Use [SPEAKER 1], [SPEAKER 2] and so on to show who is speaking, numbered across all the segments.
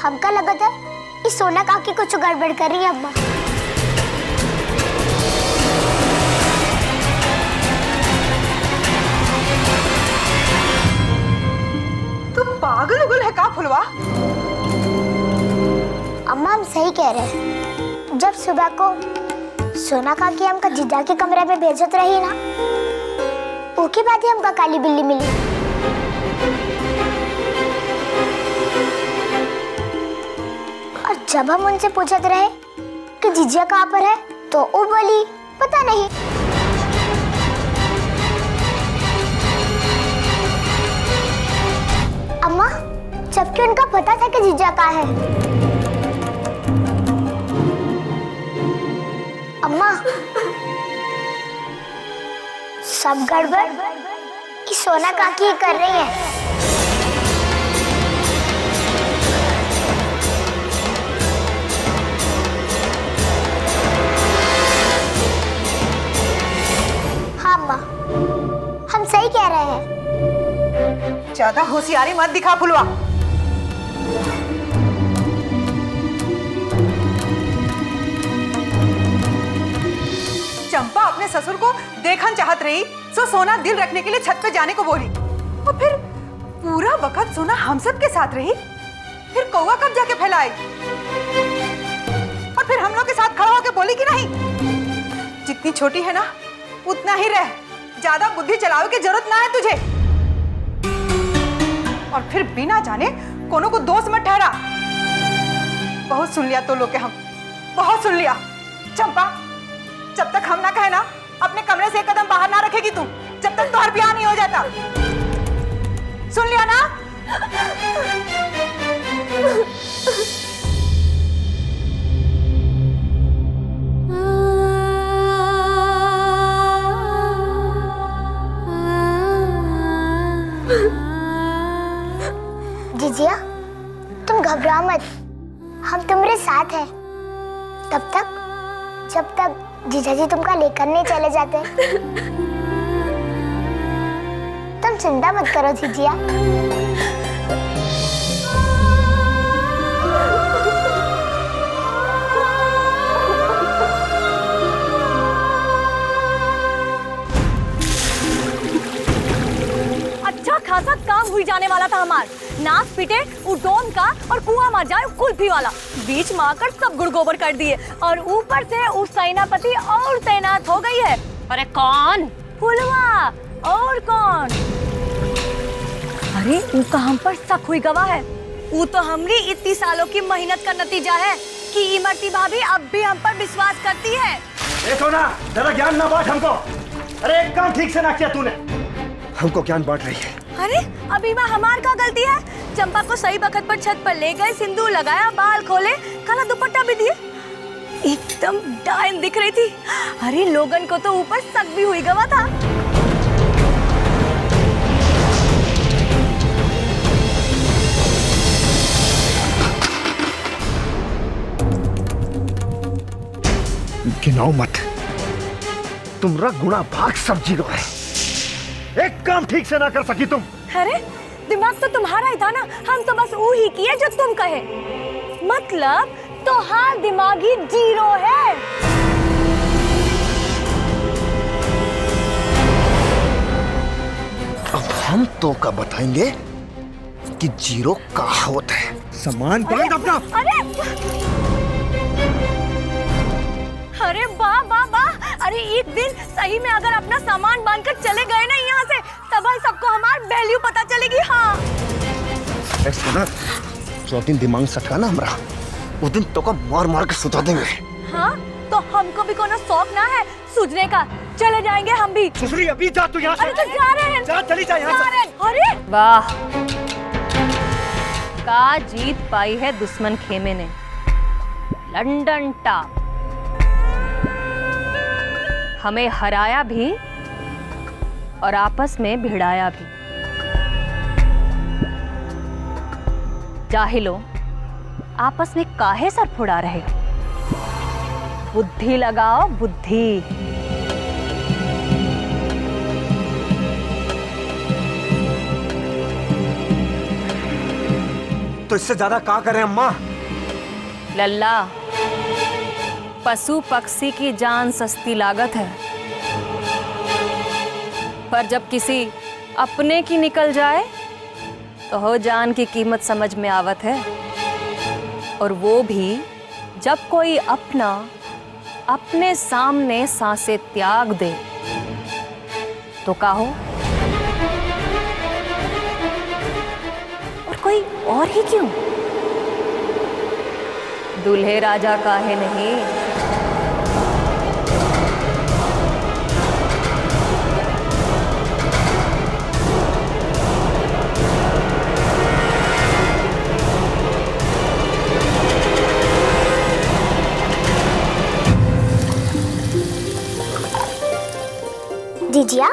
[SPEAKER 1] हमका लगा था कि सोना काकी कुछ गड़बड़ कर रही है अम्मा।
[SPEAKER 2] तू पागल उगल है का फुलवा?
[SPEAKER 1] अम्मा हम सही कह रहे हैं। जब सुबह को सोना काकी हमका जीजा के कमरे में भेजत रही ना, उसके बाद ही हमका काली बिल्ली मिली। और जब हम उनसे पूछते रहे कि जीजा कहाँ पर है, तो वो बोली पता नहीं। अम्मा, जबकि उनका पता था कि जीजा कहाँ है। अम्मा, सब गड़बड़ कि सोना काकी कर रही है। हाँ अम्मा, हम सही कह रहे हैं।
[SPEAKER 2] ज्यादा होशियारी मत दिखा फुलवा। चंपा अपने ससुर को देखना चाहत रही, सो सोना दिल रखने के लिए छत पे जाने को बोली, और फिर पूरा वक्त सोना हम सब के साथ रही। फिर कौवा कब जाके फैलाई, और फिर हम लोग के साथ खड़ा होके बोली कि नहीं, जितनी छोटी है ना उतना ही रह, ज्यादा बुद्धि चलावे की जरूरत ना है तुझे। और फिर बिना जाने कोनो को दोस्त मत ठहरा। बहुत सुन लिया तो लोग के, हम बहुत सुन लिया। चंपा, जब तक हम ना कहे ना, अपने कमरे से एक कदम बाहर ना रखेगी तू, जब तक तुम्हारा ब्याह नहीं हो जाता। सुन लिया ना?
[SPEAKER 1] जीजिया, तुम घबराओ मत, हम तुम्हारे साथ हैं। तब तक जब तक जीजा जी तुमका लेकर नहीं चले जाते। तुम चिंता मत करो जीजिया।
[SPEAKER 3] अच्छा खासा काम हुई जाने वाला था हमार। नाक पिटे उडोन का और कुआं मार जाए कुल्फी वाला, बीच में आकर सब गुड़ गोबर कर दिए, और ऊपर से उस सेनापति और तैनात हो गई है। अरे कौन? फुलवा। और कौन? अरे उनका हम पर शक हुई गवाह है। वो तो हमरी इतनी सालों की मेहनत का नतीजा है कि इमरती भाभी अब भी हम पर विश्वास करती है।
[SPEAKER 4] ए सोना, जरा ज्ञान ना बांट हमको। अरे एक काम ठीक से ना किया तूने, हमको ज्ञान बांट रही है।
[SPEAKER 3] अरे अभी माँ हमार का गलती है? चंपा को सही वक्त पर छत पर ले गए, सिंदूर लगाया, बाल खोले, काला दुपट्टा भी दिए, एकदम डायन दिख रही थी। अरे लोगन को तो ऊपर शक भी हुई गवा था।
[SPEAKER 4] गिनाओ मत, तुमरा गुना भाग सब्जी लो है। एक काम ठीक से ना कर सकी तुम।
[SPEAKER 3] अरे दिमाग तो तुम्हारा ही था ना, हम तो बस वो ही किए जो तुम कहे। मतलब तो हाँ, दिमागी जीरो है।
[SPEAKER 4] अब हम तो का बताएंगे कि जीरो कहाँ होता है। सामान बांध अपना।
[SPEAKER 3] अरे वाह वाह वाह, अरे एक दिन सही में अगर अपना सामान बांधकर चले गए ना यहाँ से, तब सबको हमारी वैल्यू पता चलेगी। हाँ
[SPEAKER 4] सुना, जो दिन दिमाग सटका ना हमारा, उस दिन तो का मार मार के सुता देंगे।
[SPEAKER 3] हाँ तो हमको भी कोनो शौक ना है सूझने का, चले जाएंगे हम भी।
[SPEAKER 4] सुसरी अभी जा तू यहाँ से।
[SPEAKER 3] अरे तो जा रहे हैं।
[SPEAKER 4] जा, चली जा यहाँ से।
[SPEAKER 3] अरे
[SPEAKER 5] वाह, का जीत पाई है दुश्मन खेमे ने। लंदन टॉप हमें हराया भी और आपस में भिड़ाया भी। जाहिलो, आपस में काहे सर फुड़ा रहे हो? बुद्धि लगाओ, बुद्धि।
[SPEAKER 4] तो तो इससे ज्यादा क्या करें अम्मा?
[SPEAKER 5] लल्ला, पशु पक्षी की जान सस्ती लागत है, पर जब किसी अपने की निकल जाए तो हो जान की कीमत समझ में आवत है। और वो भी जब कोई अपना अपने सामने सांसें त्याग दे तो का हो, और कोई और ही क्यों, दूल्हे राजा का है नहीं।
[SPEAKER 1] जीजिया,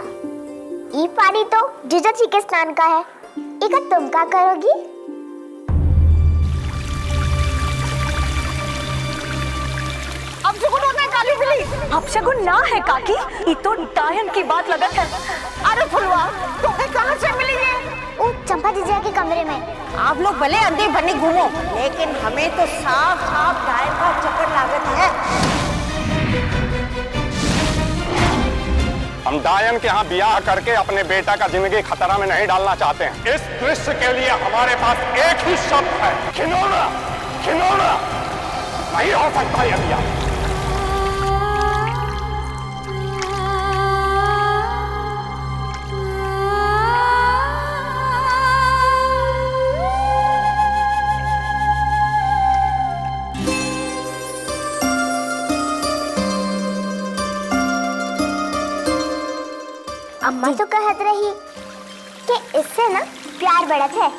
[SPEAKER 1] ये पानी तो जीजा जी के स्नान का है, इका तुम क्या करोगी?
[SPEAKER 3] अपशगुन होता है काली बिल्ली। अपशगुन ना है काकी, ये तो डायन की बात लगत है।
[SPEAKER 2] अरे फुलवा, तुम्हें कहाँ से मिली ये?
[SPEAKER 1] ओ चंपा जीजिया के कमरे में।
[SPEAKER 6] आप लोग भले अंधे बने घूमो, लेकिन हमें तो साफ साफ डायन का चक्कर लागत है।
[SPEAKER 7] हम डायन के यहाँ ब्याह करके अपने बेटा का जिंदगी खतरा में नहीं डालना चाहते हैं। इस दृश्य के लिए हमारे पास एक ही शब्द है, घिनौना। घिनौना नहीं हो सकता यह ब्याह।
[SPEAKER 1] अम्मा तो कहत रही कि इससे ना प्यार बढ़त है।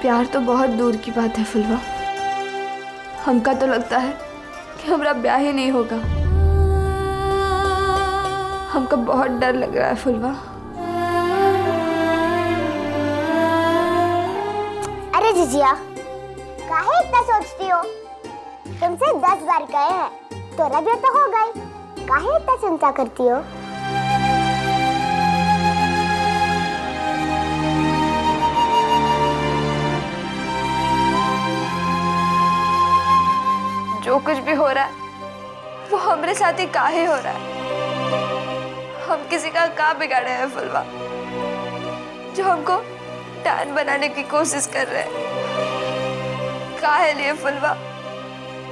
[SPEAKER 8] प्यार तो बहुत दूर की बात है फुलवा। हमका तो लगता है कि हमारा ब्याह ही नहीं होगा। हमको बहुत डर लग रहा है फुलवा।
[SPEAKER 1] अरे जीजिया, काहे इतना सोचती हो? तुमसे 10 बार कहे हैं, तोरा भी तो हो गई, काहे इतना चिंता करती हो?
[SPEAKER 8] जो कुछ भी हो रहा है वो हमारे साथ ही काहे हो रहा है? हम किसी का बिगाड़े हैं फुलवा, जो हमको डायन बनाने की कोशिश कर रहे हैं? काहे लिए फुलवा,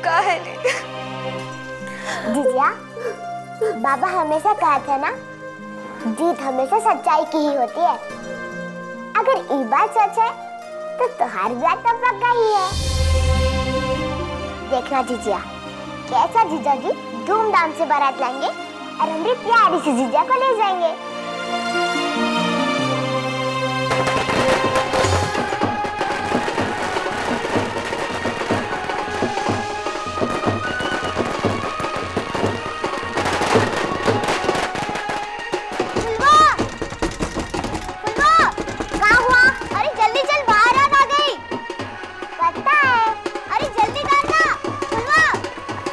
[SPEAKER 8] काहे लिए?
[SPEAKER 1] जीजिया, बाबा हमेशा कहा था ना, जीत हमेशा सच्चाई की ही होती है। अगर ये बात सच है तो तुम्हारी बात तो पक्का ही है। देखना जीजिया, कैसा जीजा जी धूमधाम से बारात लाएंगे और हमारी प्यारी सी जीजा को ले जाएंगे।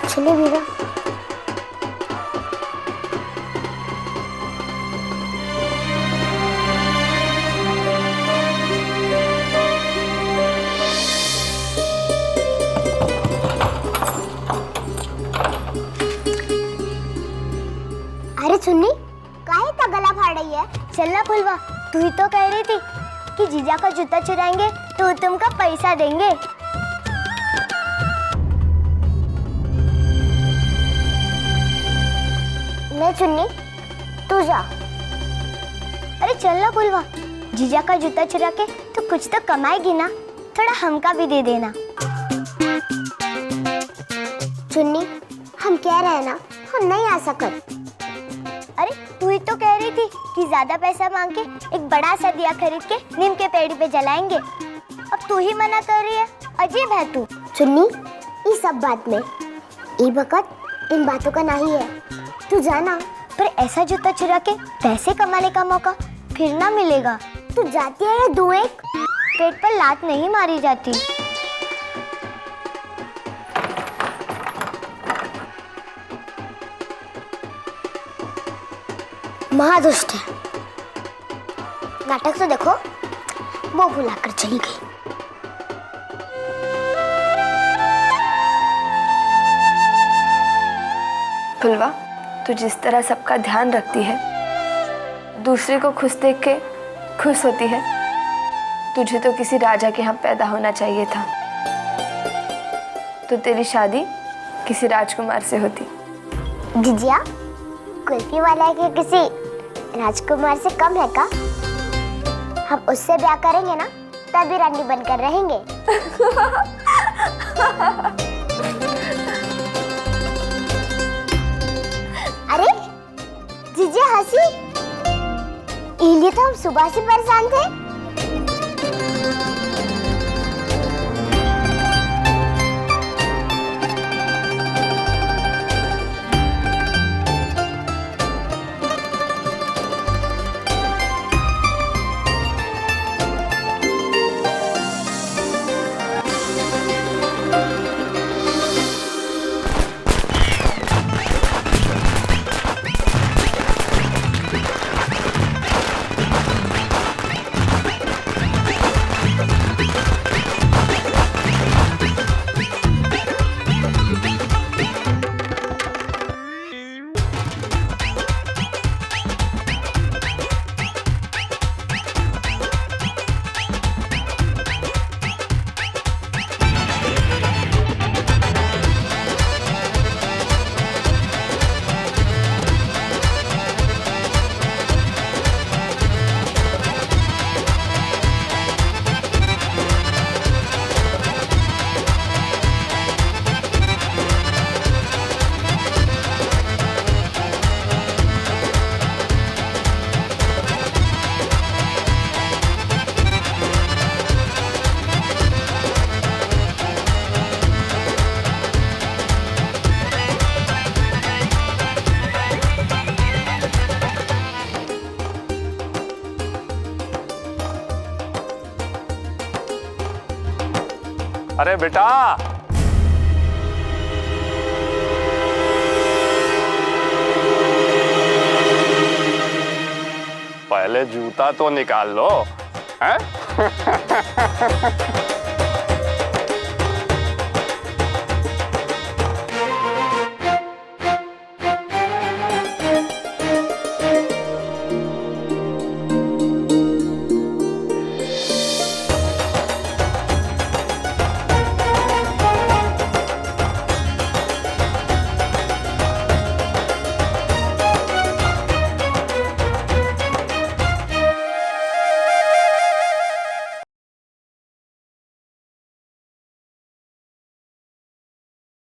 [SPEAKER 1] चले भीगा। अरे सुन्नी, काहे का गला फाड़ रही है? चलना फुलवा, तू ही तो कह रही थी कि जीजा का जूता चुराएंगे तो तुमको पैसा देंगे। मैं चुन्नी, तू जा। अरे चलना फुलवा, जीजा का जूता चुरा के तो कुछ तो कमाएगी ना, थोड़ा हमका भी दे देना। चुन्नी, हम कह रहे हैं ना, हम नहीं आ सकत। अरे तू ही तो कह रही थी कि ज्यादा पैसा मांग के एक बड़ा सा दिया खरीद के नीम के पेड़ पे जलाएंगे। अब तू ही मना कर रही है, अजीब है तू। चुन्नी, इस सब बात में ये वक्त इन बातों का नहीं है। तू जाना, पर ऐसा जूता चुरा के पैसे कमाने का मौका फिर ना मिलेगा। तू जाती है या दो एक? पेट पर लात नहीं मारी जाती। महादुष्ट है। नाटक तो देखो, वो भुलाकर चली गई।
[SPEAKER 8] फुलवा, तू जिस तरह सबका ध्यान रखती है, दूसरे को खुश देख के खुश होती है, तुझे तो किसी राजा के यहाँ पैदा होना चाहिए था। तो तेरी शादी किसी राजकुमार से होती।
[SPEAKER 1] जिजिया, कुल्फी वाला के किसी राजकुमार से कम है का? हम उससे ब्याह करेंगे ना, तभी रानी बनकर रहेंगे। अरे जीजे हंसी, इसलिए तो हम सुबह से परेशान थे।
[SPEAKER 7] अरे बेटा, पहले जूता तो निकाल लो, हैं?